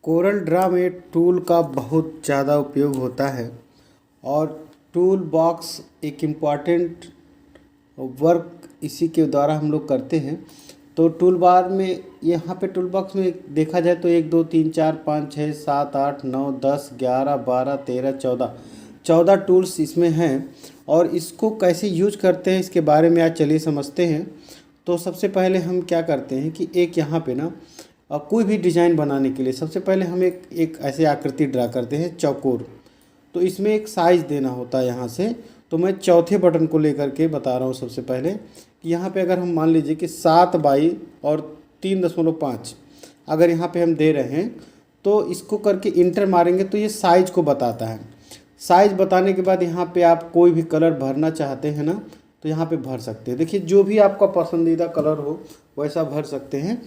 Corel Draw में tool का बहुत ज़्यादा उपयोग होता है और टूल बॉक्स एक इम्पॉर्टेंट वर्क इसी के द्वारा हम लोग करते हैं। तो टूल बार में यहाँ पे टूल बॉक्स में देखा जाए तो 1 2 3 4 5 6 7 8 9 10 11 12 13 14 टूल्स इसमें हैं और इसको कैसे यूज करते हैं इसके बारे में आज चलिए समझते हैं। तो सबसे पहले हम क्या करते हैं कि एक यहाँ पे ना कोई भी डिज़ाइन बनाने के लिए सबसे पहले हम एक ऐसे आकृति ड्रा करते हैं चौकोर। तो इसमें एक साइज़ देना होता है यहाँ से। तो मैं चौथे बटन को लेकर के बता रहा हूँ सबसे पहले कि यहाँ पे अगर हम मान लीजिए कि 7 बाई और 3.5 अगर यहाँ पे हम दे रहे हैं तो इसको करके इंटर मारेंगे तो ये साइज़ को बताता है। साइज़ बताने के बाद यहाँ पे आप कोई भी कलर भरना चाहते हैं ना तो यहाँ पे भर सकते हैं। देखिए जो भी आपका पसंदीदा कलर हो वैसा भर सकते हैं।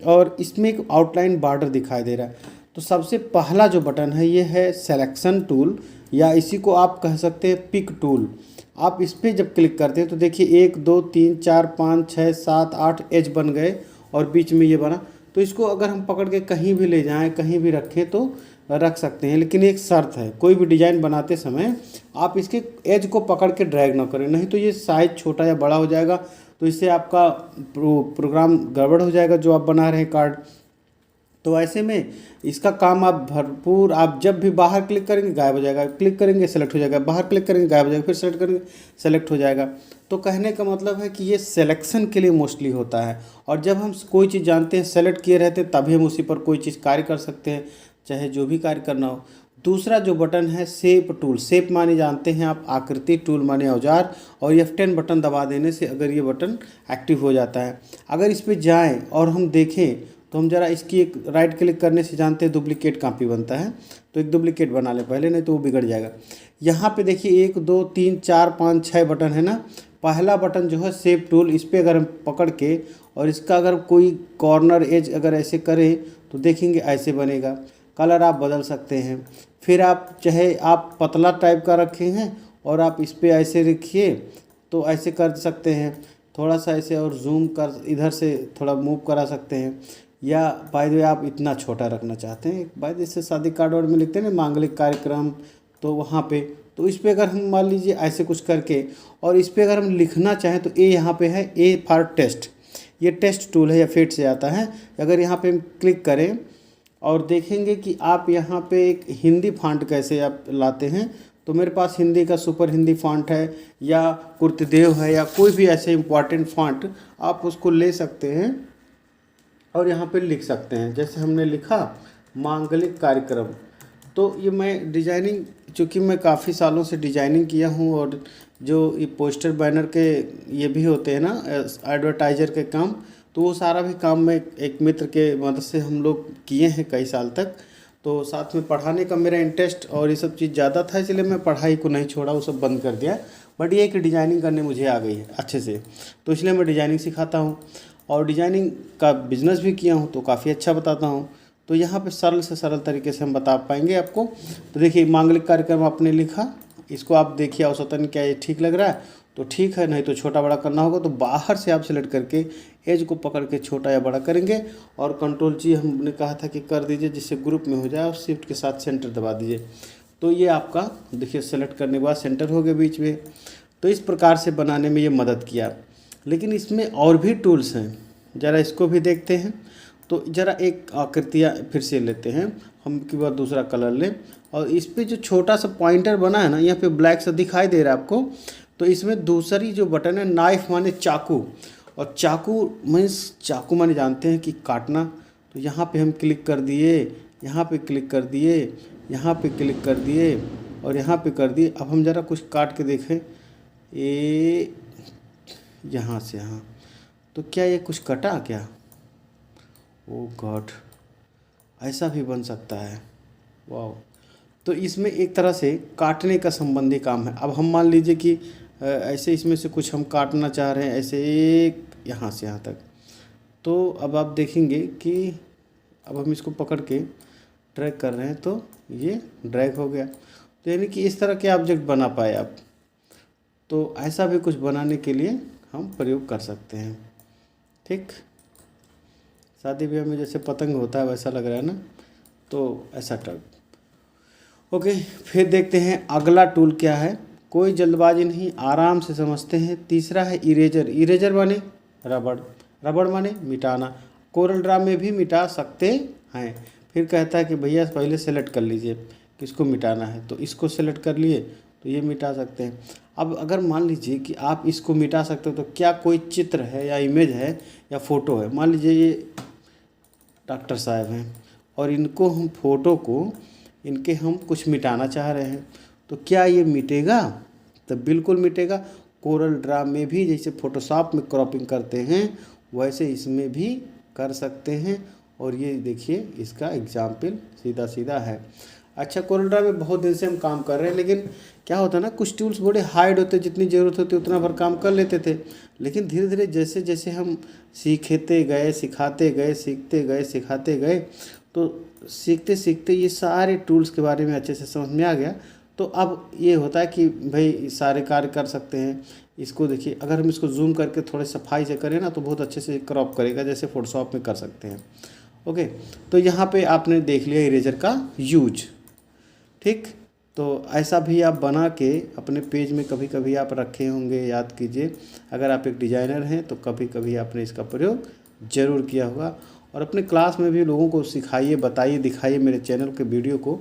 और इसमें एक आउटलाइन बॉर्डर दिखाई दे रहा है। तो सबसे पहला जो बटन है ये है सिलेक्शन टूल या इसी को आप कह सकते हैं पिक टूल। आप इस पर जब क्लिक करते हैं तो देखिए 1 2 3 4 5 6 7 8 एज बन गए और बीच में ये बना। तो इसको अगर हम पकड़ के कहीं भी ले जाएं कहीं भी रखें तो रख सकते हैं, लेकिन एक शर्त है कोई भी डिज़ाइन बनाते समय आप इसके एज को पकड़ के ड्रैग ना करें, नहीं तो ये साइज़ छोटा या बड़ा हो जाएगा तो इससे आपका प्रोग्राम गड़बड़ हो जाएगा जो आप बना रहे हैं कार्ड। तो ऐसे में इसका काम आप भरपूर आप जब भी बाहर क्लिक करेंगे गायब हो जाएगा, क्लिक करेंगे सेलेक्ट हो जाएगा, बाहर क्लिक करेंगे गायब हो जाएगा, फिर सेलेक्ट करेंगे सेलेक्ट हो जाएगा। तो कहने का मतलब है कि ये सिलेक्शन के लिए मोस्टली होता है और जब हम कोई चीज़ जानते हैं सेलेक्ट किए रहते हैं तभी हम उसी पर कोई चीज़ कार्य कर सकते हैं, चाहे जो भी कार्य करना हो। दूसरा जो बटन है शेप टूल। शेप माने जानते हैं आप आकृति, टूल माने औजार, और F10 बटन दबा देने से अगर ये बटन एक्टिव हो जाता है। अगर इस पर जाएँ और हम देखें तो हम जरा इसकी एक राइट क्लिक करने से जानते हैं डुप्लीकेट कॉपी बनता है, तो एक डुप्लीकेट बना लें पहले, नहीं तो वो बिगड़ जाएगा। यहाँ पे देखिए 1 2 3 4 5 6 बटन है ना। पहला बटन जो है शेप टूल, इस पर अगर हम पकड़ के और इसका अगर कोई कॉर्नर एज अगर ऐसे करें तो देखेंगे ऐसे बनेगा। कलर आप बदल सकते हैं। फिर आप चाहे आप पतला टाइप का रखे हैं और आप इस पर ऐसे रखिए तो ऐसे कर सकते हैं, थोड़ा सा ऐसे और जूम कर इधर से थोड़ा मूव करा सकते हैं। या बाय द वे आप इतना छोटा रखना चाहते हैं, बाय जैसे शादी कार्ड वार्ड में लिखते हैं ना मांगलिक कार्यक्रम, तो वहाँ पे तो इस पर अगर हम मान लीजिए ऐसे कुछ करके और इस पर अगर हम लिखना चाहें तो ए यहाँ पे है ए फॉर टेस्ट, ये टेस्ट टूल है या फेट से आता है। अगर यहाँ पे हम क्लिक करें और देखेंगे कि आप यहाँ पे एक हिंदी फॉन्ट कैसे आप लाते हैं, तो मेरे पास हिंदी का सुपर हिंदी फॉन्ट है या कुर्तदेव है या कोई भी ऐसे इम्पॉर्टेंट फॉन्ट आप उसको ले सकते हैं और यहाँ पे लिख सकते हैं। जैसे हमने लिखा मांगलिक कार्यक्रम, तो ये मैं डिजाइनिंग चूँकि मैं काफ़ी सालों से डिजाइनिंग किया हूँ और जो ये पोस्टर बैनर के ये भी होते हैं ना एडवर्टाइजर के काम, तो वो सारा भी काम मैं एक मित्र के मदद से हम लोग किए हैं कई साल तक। तो साथ में पढ़ाने का मेरा इंटरेस्ट और ये सब चीज़ ज़्यादा था, इसलिए मैं पढ़ाई को नहीं छोड़ा, वो सब बंद कर दिया। बट ये कि डिजाइनिंग करने मुझे आ गई है अच्छे से, तो इसलिए मैं डिजाइनिंग सिखाता हूँ और डिजाइनिंग का बिज़नेस भी किया हूँ तो काफ़ी अच्छा बताता हूँ। तो यहाँ पे सरल से सरल तरीके से हम बता पाएंगे आपको। तो देखिए मांगलिक कार्यक्रम आपने लिखा, इसको आप देखिए औसतन क्या ये ठीक लग रहा है तो ठीक है, नहीं तो छोटा बड़ा करना होगा तो बाहर से आप सेलेक्ट करके एज को पकड़ के छोटा या बड़ा करेंगे और कंट्रोल-G हमने कहा था कि कर दीजिए जिससे ग्रुप में हो जाए और शिफ्ट के साथ सेंटर दबा दीजिए। तो ये आपका देखिए सेलेक्ट करने के बाद सेंटर हो गया बीच में। तो इस प्रकार से बनाने में ये मदद किया। लेकिन इसमें और भी टूल्स हैं, ज़रा इसको भी देखते हैं। तो ज़रा एक आकृतियाँ फिर से लेते हैं हम, के बाद दूसरा कलर लें और इस पे जो छोटा सा पॉइंटर बना है ना, यहाँ पे ब्लैक सा दिखाई दे रहा है आपको। तो इसमें दूसरी जो बटन है नाइफ माने चाकू, और चाकू मीन्स चाकू माने जानते हैं कि काटना। तो यहाँ पे हम क्लिक कर दिए, यहाँ पे क्लिक कर दिए, यहाँ पे क्लिक कर दिए और यहाँ पे कर दिए। अब हम ज़रा कुछ काट के देखें, ये यहाँ से यहाँ, तो क्या ये कुछ कटा क्या? ओ गॉड, ऐसा भी बन सकता है, वाह। तो इसमें एक तरह से काटने का संबंधी काम है। अब हम मान लीजिए कि ऐसे इसमें से कुछ हम काटना चाह रहे हैं, ऐसे एक यहाँ से यहाँ तक। तो अब आप देखेंगे कि अब हम इसको पकड़ के ड्रैग कर रहे हैं तो ये ड्रैग हो गया। तो यानी कि इस तरह के ऑब्जेक्ट बना पाए आप। तो ऐसा भी कुछ बनाने के लिए हम प्रयोग कर सकते हैं, ठीक। शादी ब्याह में जैसे पतंग होता है वैसा लग रहा है ना। तो तो ऐसा टाइप। ओके, फिर देखते हैं अगला टूल क्या है। कोई जल्दबाजी नहीं, आराम से समझते हैं। तीसरा है इरेजर। इरेजर माने रबड़, रबड़ माने मिटाना। कोरल ड्रा में भी मिटा सकते हैं। फिर कहता है कि भैया पहले सेलेक्ट कर लीजिए किसको मिटाना है, तो इसको सेलेक्ट कर लिए तो ये मिटा सकते हैं। अब अगर मान लीजिए कि आप इसको मिटा सकते हो तो क्या कोई चित्र है या इमेज है या फ़ोटो है, मान लीजिए ये डॉक्टर साहब हैं और इनको हम फ़ोटो को इनके हम कुछ मिटाना चाह रहे हैं, तो क्या ये मिटेगा? तो बिल्कुल मिटेगा। कोरल ड्रा में भी जैसे फ़ोटोशॉप में क्रॉपिंग करते हैं वैसे इसमें भी कर सकते हैं। और ये देखिए इसका एग्जाम्पल सीधा सीधा है। अच्छा, कोरल ड्रा में बहुत दिन से हम काम कर रहे हैं, लेकिन क्या होता है ना, कुछ टूल्स बड़े हार्ड होते, जितनी ज़रूरत होती उतना भर काम कर लेते थे। लेकिन धीरे धीरे जैसे जैसे हम सीखते गए, सिखाते गए, सीखते गए, सिखाते गए, तो सीखते सीखते ये सारे टूल्स के बारे में अच्छे से समझ में आ गया। तो अब ये होता है कि भाई सारे कार्य कर सकते हैं। इसको देखिए, अगर हम इसको जूम करके थोड़े सफाई से करें ना तो बहुत अच्छे से क्रॉप करेगा, जैसे फोटोशॉप में कर सकते हैं। ओके, तो यहाँ पे आपने देख लिया इरेजर का यूज। ठीक, तो ऐसा भी आप बना के अपने पेज में कभी कभी आप रखे होंगे, याद कीजिए। अगर आप एक डिज़ाइनर हैं तो कभी कभी आपने इसका प्रयोग ज़रूर किया होगा। और अपने क्लास में भी लोगों को सिखाइए, बताइए, दिखाइए मेरे चैनल के वीडियो को,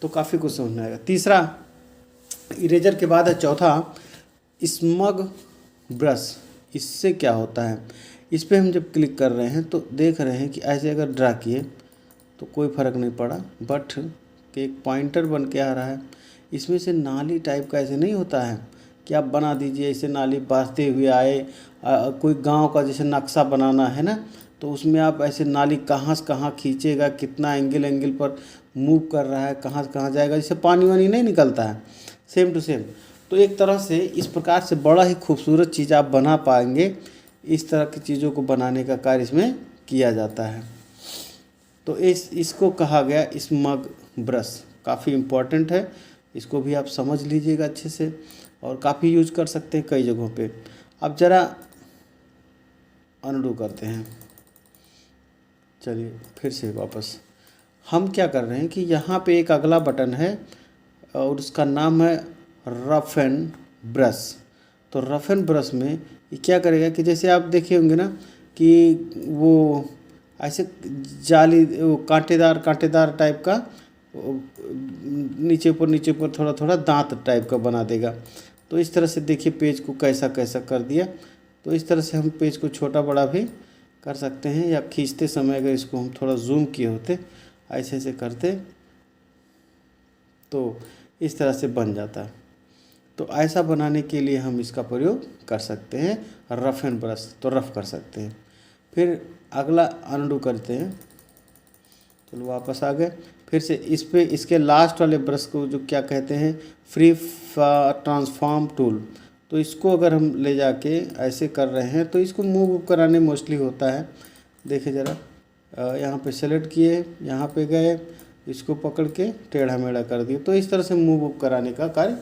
तो काफ़ी कुछ समझ में आएगा। तीसरा इरेजर के बाद है चौथा स्मग ब्रश। इससे क्या होता है, इस पर हम जब क्लिक कर रहे हैं तो देख रहे हैं कि ऐसे अगर ड्रा किए तो कोई फ़र्क नहीं पड़ा, बट कि एक पॉइंटर बन के आ रहा है। इसमें से नाली टाइप का ऐसे नहीं होता है कि आप बना दीजिए ऐसे नाली बहते हुए आए। कोई गांव का जैसे नक्शा बनाना है ना, तो उसमें आप ऐसे नाली कहाँ से कहाँ खींचेगा, कितना एंगल पर मूव कर रहा है, कहाँ से कहाँ जाएगा, जैसे पानी वानी नहीं निकलता है, सेम टू सेम। तो एक तरह से इस प्रकार से बड़ा ही खूबसूरत चीज़ आप बना पाएंगे। इस तरह की चीज़ों को बनाने का कार्य इसमें किया जाता है। तो इसको कहा गया स्मग ब्रश, काफ़ी इम्पोर्टेंट है। इसको भी आप समझ लीजिएगा अच्छे से, और काफ़ी यूज कर सकते हैं कई जगहों पे। अब ज़रा अनडू करते हैं, चलिए फिर से वापस। हम क्या कर रहे हैं कि यहाँ पे एक अगला बटन है और उसका नाम है रफ एंड ब्रश। तो रफ एंड ब्रश में ये क्या करेगा कि जैसे आप देखे होंगे ना कि वो ऐसे जाली, वो कांटेदार टाइप का, नीचे ऊपर थोड़ा थोड़ा दांत टाइप का बना देगा। तो इस तरह से देखिए पेज को कैसा कैसा कर दिया। तो इस तरह से हम पेज को छोटा बड़ा भी कर सकते हैं, या खींचते समय अगर इसको हम थोड़ा जूम किए होते, ऐसे ऐसे करते तो इस तरह से बन जाता। तो ऐसा बनाने के लिए हम इसका प्रयोग कर सकते हैं, रफ एंड ब्रश, तो रफ कर सकते हैं। फिर अगला अनडू करते हैं, चलो वापस आ गए। फिर से इस पे इसके लास्ट वाले ब्रश को जो क्या कहते हैं, फ्री ट्रांसफॉर्म टूल। तो इसको अगर हम ले जाके ऐसे कर रहे हैं तो इसको मूव कराने मोस्टली होता है। देखिए ज़रा, यहाँ पे सेलेक्ट किए, यहाँ पे गए, इसको पकड़ के टेढ़ा मेढ़ा कर दिए। तो इस तरह से मूव कराने का कार्य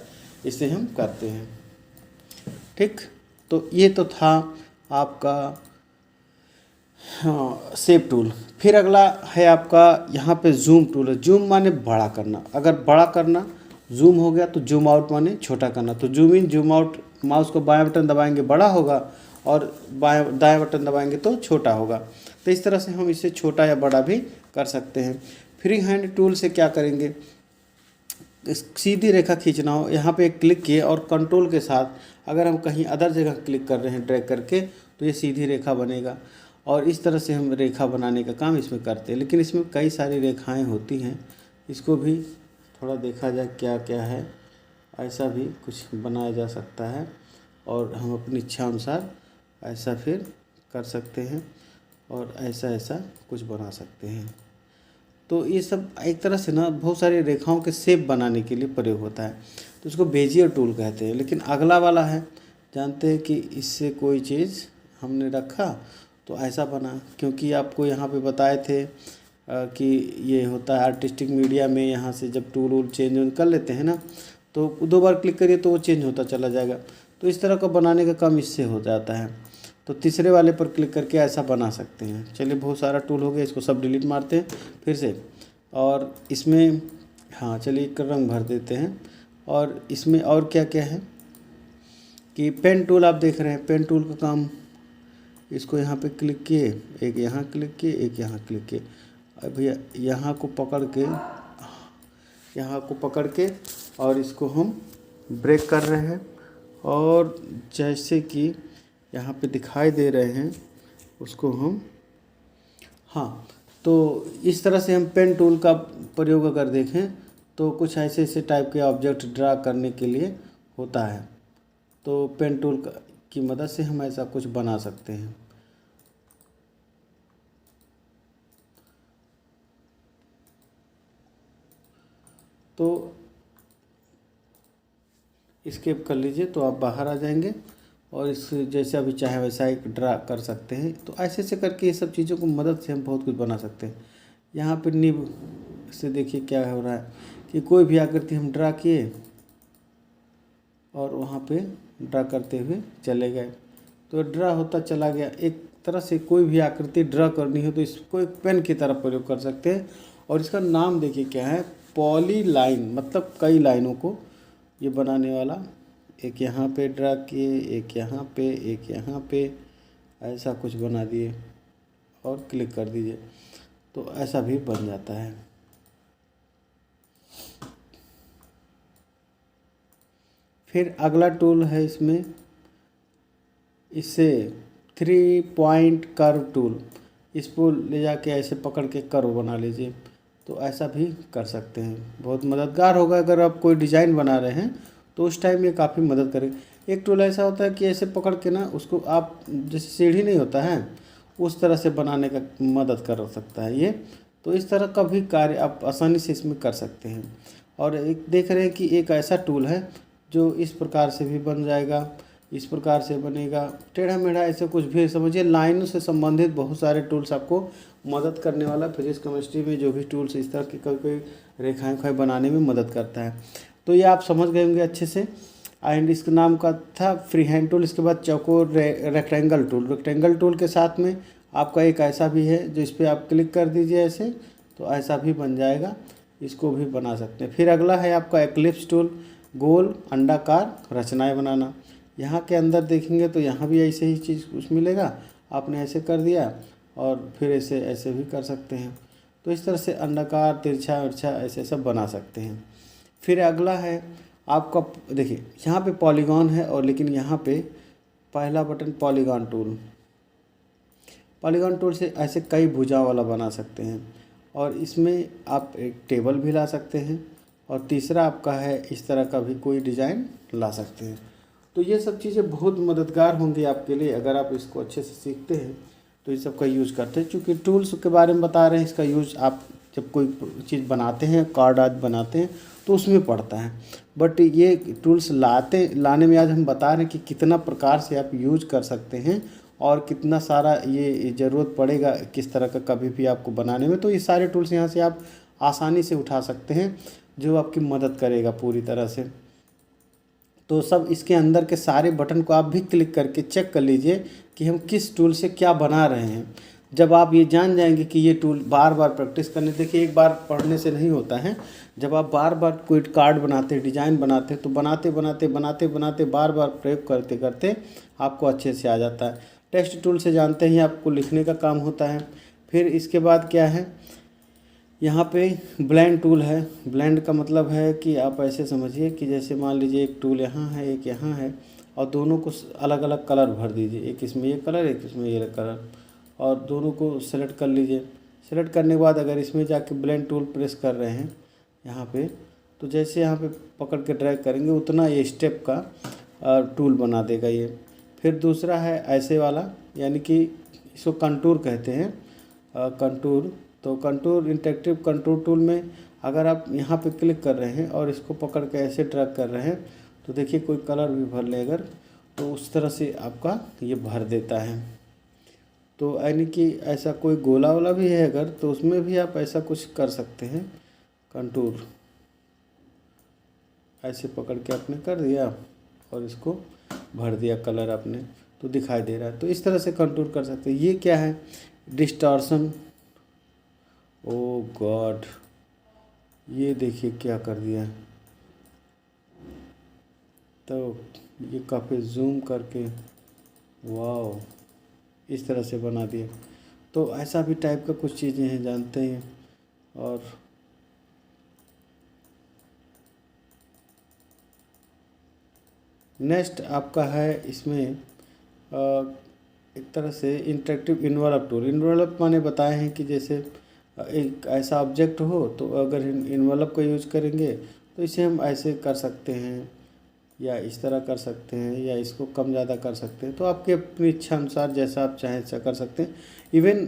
इसे हम करते हैं। ठीक, तो ये तो था आपका शेप टूल। फिर अगला है आपका यहाँ पे जूम टूल है। जूम माने बड़ा करना। अगर बड़ा करना, जूम हो गया, तो जूम आउट माने छोटा करना। तो zoom in, zoom out, mouse को बाएं बटन दबाएंगे बड़ा होगा और दाएं बटन दबाएंगे तो छोटा होगा। तो इस तरह से हम इसे छोटा या बड़ा भी कर सकते हैं। फ्री हैंड टूल से क्या करेंगे, सीधी रेखा खींचना हो, यहाँ पे क्लिक किए और कंट्रोल के साथ अगर हम कहीं अदर जगह क्लिक कर रहे हैं ड्रैग करके, तो ये सीधी रेखा बनेगा। और इस तरह से हम रेखा बनाने का काम इसमें करते हैं। लेकिन इसमें कई सारी रेखाएं होती हैं, इसको भी थोड़ा देखा जाए क्या क्या है। ऐसा भी कुछ बनाया जा सकता है और हम अपनी इच्छा अनुसार ऐसा फिर कर सकते हैं और ऐसा ऐसा कुछ बना सकते हैं। तो ये सब एक तरह से ना बहुत सारी रेखाओं के शेप बनाने के लिए प्रयोग होता है। तो इसको बेजियर टूल कहते हैं। लेकिन अगला वाला है, जानते हैं कि इससे कोई चीज़ हमने रखा तो ऐसा बना, क्योंकि आपको यहाँ पे बताए थे कि ये होता है आर्टिस्टिक मीडिया में, यहाँ से जब टूल वूल चेंज कर लेते हैं ना, तो 2 बार क्लिक करिए तो वो चेंज होता चला जाएगा। तो इस तरह का बनाने का काम इससे हो जाता है। तो तीसरे वाले पर क्लिक करके ऐसा बना सकते हैं। चलिए बहुत सारा टूल हो गया, इसको सब डिलीट मारते हैं। फिर से और इसमें हाँ चलिए एक रंग भर देते हैं। और इसमें और क्या क्या है कि पेन टूल आप देख रहे हैं, पेन टूल का काम, इसको यहाँ पे क्लिक किए, एक यहाँ क्लिक किए, एक यहाँ क्लिक किए। अभी यहाँ को पकड़ के और इसको हम ब्रेक कर रहे हैं। और जैसे कि यहाँ पे दिखाई दे रहे हैं उसको हम, हाँ, तो इस तरह से हम पेन टूल का प्रयोग अगर देखें तो कुछ ऐसे ऐसे टाइप के ऑब्जेक्ट ड्रा करने के लिए होता है। तो पेन टूल की मदद से हम ऐसा कुछ बना सकते हैं। तो एस्केप कर लीजिए तो आप बाहर आ जाएंगे और इस जैसे अभी चाहे वैसा एक ड्रा कर सकते हैं। तो ऐसे ऐसे करके ये सब चीज़ों को मदद से हम बहुत कुछ बना सकते हैं। यहाँ पे निब से देखिए क्या हो रहा है कि कोई भी आकृति हम ड्रा किए और वहाँ पे ड्रा करते हुए चले गए, तो ड्रा होता चला गया। एक तरह से कोई भी आकृति ड्रा करनी हो तो इसको एक पेन की तरह प्रयोग कर सकते हैं। और इसका नाम देखिए क्या है, पॉली लाइन, मतलब कई लाइनों को ये बनाने वाला। एक यहाँ पे ड्रा किए, एक यहाँ पे, एक यहाँ पे, ऐसा कुछ बना दिए और क्लिक कर दीजिए तो ऐसा भी बन जाता है। फिर अगला टूल है इसमें, इससे 3 पॉइंट कर्व टूल, इसको ले जाके ऐसे पकड़ के कर्व बना लीजिए तो ऐसा भी कर सकते हैं। बहुत मददगार होगा अगर आप कोई डिज़ाइन बना रहे हैं तो उस टाइम ये काफ़ी मदद करेगा। एक टूल ऐसा होता है कि ऐसे पकड़ के ना उसको आप, जैसे सीढ़ी नहीं होता है उस तरह से बनाने का मदद कर सकता है ये। तो इस तरह का भी कार्य आप आसानी से इसमें कर सकते हैं। और एक देख रहे हैं कि एक ऐसा टूल है जो इस प्रकार से भी बन जाएगा, इस प्रकार से बनेगा, टेढ़ा मेढ़ा ऐसे कुछ भी समझिए। लाइनों से संबंधित बहुत सारे टूल्स आपको मदद करने वाला फिजिक्स केमिस्ट्री में जो भी टूल्स इस तरह की कोई रेखाएं उखाएं बनाने में मदद करता है। तो ये आप समझ गए होंगे अच्छे से। एंड इसके नाम का था फ्री हैंड टूल। इसके बाद चौकोर रेक्टेंगल टूल। रेक्टेंगल टूल के साथ में आपका एक ऐसा भी है जो इस पर आप क्लिक कर दीजिए ऐसे तो ऐसा भी बन जाएगा, इसको भी बना सकते हैं। फिर अगला है आपका एक्लिप्स टूल, गोल अंडाकार रचनाएं बनाना। यहाँ के अंदर देखेंगे तो यहाँ भी ऐसे ही चीज़ कुछ मिलेगा, आपने ऐसे कर दिया और फिर ऐसे ऐसे भी कर सकते हैं। तो इस तरह से अंडाकार, तिरछा उर्छा ऐसे सब बना सकते हैं। फिर अगला है आपका, देखिए यहाँ पे पॉलीगॉन है और लेकिन यहाँ पे पहला button polygon tool. Polygon tool से ऐसे कई भुजाओं वाला बना सकते हैं और इसमें आप एक टेबल भी ला सकते हैं। और तीसरा आपका है इस तरह का भी कोई डिज़ाइन ला सकते हैं। तो ये सब चीज़ें बहुत मददगार होंगी आपके लिए अगर आप इसको अच्छे से सीखते हैं तो इस सब का यूज़ करते हैं। चूँकि टूल्स के बारे में बता रहे हैं, इसका यूज़ आप जब कोई चीज़ बनाते हैं, कार्ड आदि बनाते हैं तो उसमें पड़ता है। बट ये टूल्स लाने में आज हम बता रहे हैं कि कितना प्रकार से आप यूज कर सकते हैं और कितना सारा ये ज़रूरत पड़ेगा किस तरह का कभी भी आपको बनाने में। तो ये सारे टूल्स यहाँ से आप आसानी से उठा सकते हैं जो आपकी मदद करेगा पूरी तरह से। तो सब इसके अंदर के सारे बटन को आप भी क्लिक करके चेक कर लीजिए कि हम किस टूल से क्या बना रहे हैं। जब आप ये जान जाएंगे कि ये टूल बार बार प्रैक्टिस करने, देखिए एक बार पढ़ने से नहीं होता है। जब आप बार बार कोई कार्ड बनाते हैं, डिज़ाइन बनाते हैं तो बनाते बार बार प्रयोग करते करते आपको अच्छे से आ जाता है। टेक्स्ट टूल से जानते ही आपको लिखने का काम होता है। फिर इसके बाद क्या है, यहाँ पे ब्लेंड टूल है। ब्लेंड का मतलब है कि आप ऐसे समझिए कि जैसे मान लीजिए एक टूल यहाँ है, एक यहाँ है और दोनों को अलग अलग कलर भर दीजिए, एक इसमें ये कलर, एक इसमें ये कलर, और दोनों को सेलेक्ट कर लीजिए। सेलेक्ट करने के बाद अगर इसमें जाके ब्लेंड टूल प्रेस कर रहे हैं यहाँ पे, तो जैसे यहाँ पे पकड़ के ड्रैग करेंगे उतना ये स्टेप का टूल बना देगा ये। फिर दूसरा है ऐसे वाला, यानी कि इसको कंटूर कहते हैं, कंटूर। तो कंटूर, इंटरेक्टिव कंटूर टूल में अगर आप यहाँ पे क्लिक कर रहे हैं और इसको पकड़ के ऐसे ड्रैग कर रहे हैं तो देखिए कोई कलर भी भर ले अगर, तो उस तरह से आपका ये भर देता है। तो यानी कि ऐसा कोई गोला वाला भी है अगर, तो उसमें भी आप ऐसा कुछ कर सकते हैं। कंटूर ऐसे पकड़ के आपने कर दिया और इसको भर दिया कलर आपने, तो दिखाई दे रहा है। तो इस तरह से कंटूर कर सकते हैं। ये क्या है, डिस्टॉर्शन। ओ गॉड, ये देखिए क्या कर दिया। तो ये काफ़ी जूम करके, वाह, इस तरह से बना दिया। तो ऐसा भी टाइप का कुछ चीज़ें हैं, जानते हैं। और नेक्स्ट आपका है इसमें एक तरह से इंटरेक्टिव इन्वॉल्व टूल। इन्वॉल्व माने बताए हैं कि जैसे एक ऐसा ऑब्जेक्ट हो, तो अगर इन्वॉल्व का यूज करेंगे तो इसे हम ऐसे कर सकते हैं, या इस तरह कर सकते हैं, या इसको कम ज़्यादा कर सकते हैं। तो आपके अपनी इच्छा अनुसार जैसा आप चाहें ऐसा कर सकते हैं। इवन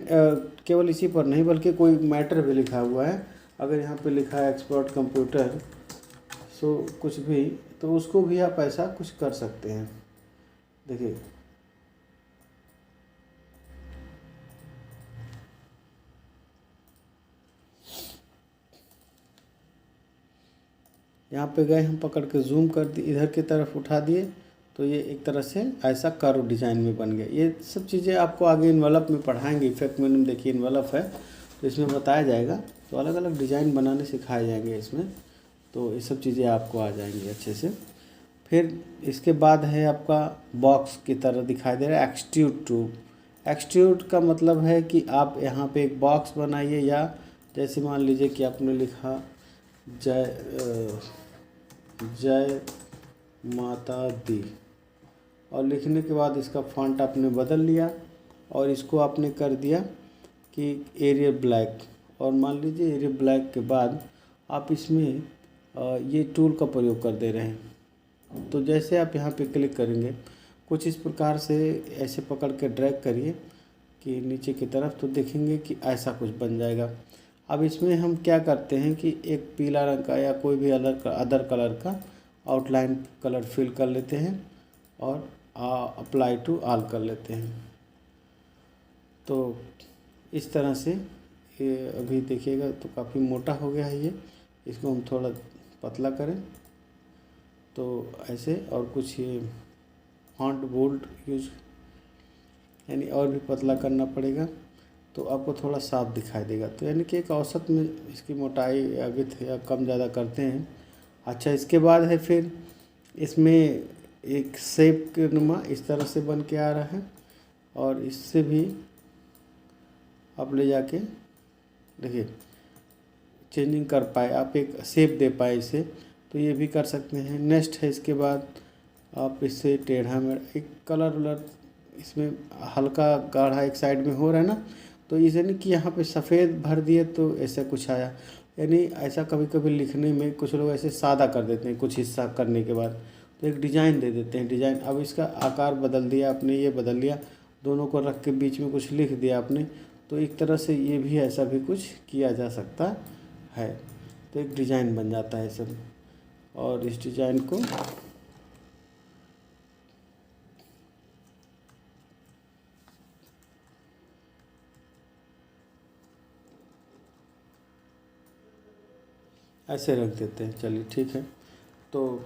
केवल इसी पर नहीं बल्कि कोई मैटर भी लिखा हुआ है, अगर यहाँ पे लिखा है एक्सपर्ट कंप्यूटर, सो कुछ भी, तो उसको भी आप ऐसा कुछ कर सकते हैं। देखिए यहाँ पे गए, हम पकड़ के जूम कर दिए, इधर की तरफ उठा दिए, तो ये एक तरह से ऐसा कर्व डिज़ाइन में बन गया। ये सब चीज़ें आपको आगे इन्वेलप में पढ़ाएंगे। इफेक्ट मेनू देखिए इन्वेलप है, तो इसमें बताया जाएगा। तो अलग अलग डिज़ाइन बनाने सिखाए जाएंगे इसमें, तो ये सब चीज़ें आपको आ जाएंगी अच्छे से। फिर इसके बाद है आपका बॉक्स की तरह दिखाई दे रहा है एक्सट्रूड टूल। एक्सट्रूड का मतलब है कि आप यहाँ पे एक बॉक्स बनाइए, या जैसे मान लीजिए कि आपने लिखा जय माता दी, और लिखने के बाद इसका फॉन्ट आपने बदल लिया और इसको आपने कर दिया कि एरियल ब्लैक। और मान लीजिए एरियल ब्लैक के बाद आप इसमें ये टूल का प्रयोग कर दे रहे हैं। तो जैसे आप यहाँ पे क्लिक करेंगे, कुछ इस प्रकार से ऐसे पकड़ के ड्रैग करिए कि नीचे की तरफ, तो देखेंगे कि ऐसा कुछ बन जाएगा। अब इसमें हम क्या करते हैं कि एक पीला रंग का या कोई भी अदर कलर का आउटलाइन कलर फिल कर लेते हैं और अप्लाई टू ऑल कर लेते हैं। तो इस तरह से ये अभी देखिएगा तो काफ़ी मोटा हो गया है ये, इसको हम थोड़ा पतला करें तो ऐसे, और कुछ ये फॉन्ट बोल्ड यूज यानी और भी पतला करना पड़ेगा, तो आपको थोड़ा साफ दिखाई देगा। तो यानी कि एक औसत में इसकी मोटाई या विड्थ या कम ज़्यादा करते हैं। अच्छा, इसके बाद है फिर इसमें एक शेप के नुमा इस तरह से बन के आ रहा है, और इससे भी आप ले जाके देखिए चेंजिंग कर पाए, आप एक शेप दे पाए इसे, तो ये भी कर सकते हैं। नेक्स्ट है इसके बाद आप इससे टेढ़ा में एक कलर वलर इसमें हल्का गाढ़ा एक साइड में हो रहा है ना, तो इसे नहीं कि यहाँ पे सफ़ेद भर दिए तो ऐसा कुछ आया। यानी ऐसा कभी कभी लिखने में कुछ लोग ऐसे सादा कर देते हैं कुछ हिस्सा करने के बाद, तो एक डिज़ाइन दे देते हैं। डिज़ाइन, अब इसका आकार बदल दिया आपने, ये बदल लिया, दोनों को रख के बीच में कुछ लिख दिया आपने, तो एक तरह से ये भी ऐसा भी कुछ किया जा सकता है। तो एक डिज़ाइन बन जाता है सब। और इस डिज़ाइन को ऐसे रख देते हैं। चलिए ठीक है, तो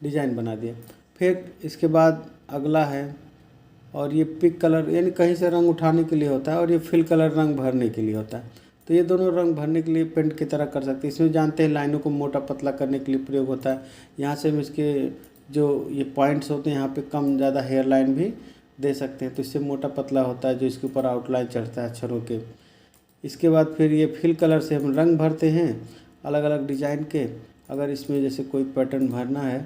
डिज़ाइन बना दिया। फिर इसके बाद अगला है, और ये पिक कलर यानी कहीं से रंग उठाने के लिए होता है, और ये फिल कलर रंग भरने के लिए होता है। तो ये दोनों रंग भरने के लिए पेंट की तरह कर सकते हैं। इसमें जानते हैं लाइनों को मोटा पतला करने के लिए प्रयोग होता है। यहाँ से हम इसके जो ये पॉइंट्स होते हैं यहाँ पे कम ज़्यादा हेयर लाइन भी दे सकते हैं, तो इससे मोटा पतला होता है जो इसके ऊपर आउटलाइन चढ़ता है अक्षरों के। इसके बाद फिर ये फिल कलर से हम रंग भरते हैं अलग अलग डिज़ाइन के। अगर इसमें जैसे कोई पैटर्न भरना है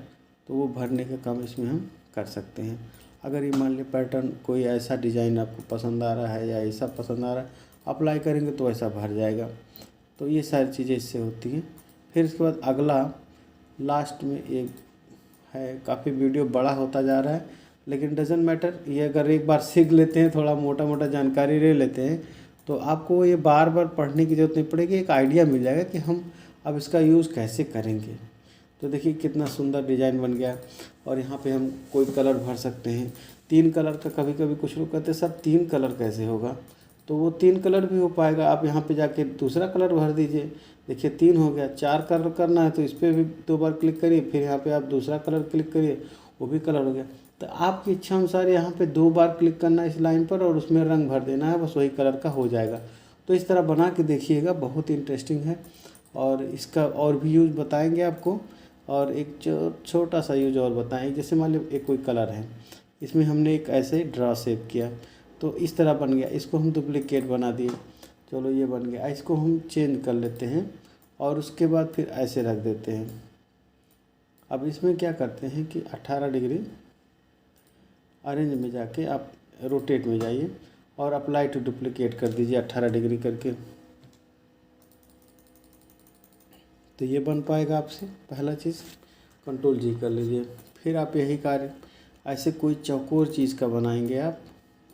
तो वो भरने का काम इसमें हम कर सकते हैं। अगर ये मान लीजिए पैटर्न कोई ऐसा डिज़ाइन आपको पसंद आ रहा है या ऐसा पसंद आ रहा है, अप्लाई करेंगे तो ऐसा भर जाएगा। तो ये सारी चीज़ें इससे होती हैं। फिर इसके बाद अगला लास्ट में एक है, काफ़ी वीडियो बड़ा होता जा रहा है लेकिन डजेंट मैटर, ये अगर एक बार सीख लेते हैं, थोड़ा मोटा मोटा जानकारी ले लेते हैं, तो आपको ये बार बार पढ़ने की ज़रूरत नहीं पड़ेगी। एक आइडिया मिल जाएगा कि हम अब इसका यूज़ कैसे करेंगे। तो देखिए कितना सुंदर डिज़ाइन बन गया। और यहाँ पे हम कोई कलर भर सकते हैं, 3 कलर का। कभी कभी कुछ लोग कहते हैं सर 3 कलर कैसे होगा, तो वो 3 कलर भी हो पाएगा। आप यहाँ पे जाके दूसरा कलर भर दीजिए, देखिए 3 हो गया। 4 कलर करना है तो इस पर भी 2 बार क्लिक करिए, फिर यहाँ पे आप दूसरा कलर क्लिक करिए, वो भी कलर हो गया। तो आपकी इच्छा अनुसार यहाँ पे 2 बार क्लिक करना है इस लाइन पर और उसमें रंग भर देना है, बस वही कलर का हो जाएगा। तो इस तरह बना के देखिएगा, बहुत इंटरेस्टिंग है और इसका और भी यूज़ बताएंगे आपको। और एक छोटा सा यूज और बताएं, जैसे मान लो एक कोई कलर है, इसमें हमने एक ऐसे ड्रा शेप किया तो इस तरह बन गया, इसको हम डुप्लीकेट बना दिए, चलो ये बन गया। इसको हम चेंज कर लेते हैं और उसके बाद फिर ऐसे रख देते हैं। अब इसमें क्या करते हैं कि 18 डिग्री अरेंज में जाके आप रोटेट में जाइए और अप्लाई टू डुप्लीकेट कर दीजिए 18 डिग्री करके, तो ये बन पाएगा आपसे। पहला चीज़ कंट्रोल जी कर लीजिए। फिर आप यही कार्य ऐसे कोई चौकोर चीज़ का बनाएंगे आप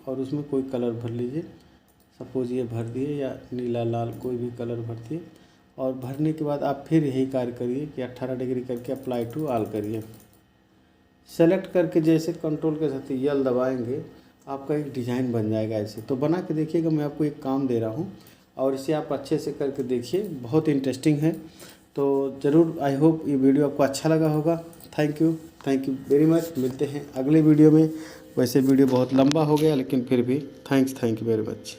और उसमें कोई कलर भर लीजिए, सपोज़ ये भर दिए या नीला लाल कोई भी कलर भर दिए। और भरने के बाद आप फिर यही कार्य करिए कि 18 डिग्री करके अप्लाई टू ऑल करिए। सेलेक्ट करके जैसे कंट्रोल के साथ यल दबाएंगे आपका एक डिज़ाइन बन जाएगा ऐसे। तो बना के देखिएगा, मैं आपको एक काम दे रहा हूँ और इसे आप अच्छे से करके देखिए, बहुत इंटरेस्टिंग है। तो ज़रूर आई होप ये वीडियो आपको अच्छा लगा होगा। Thank you very much. मिलते हैं अगले वीडियो में। वैसे वीडियो बहुत लंबा हो गया लेकिन फिर भी थैंक यू वेरी मच।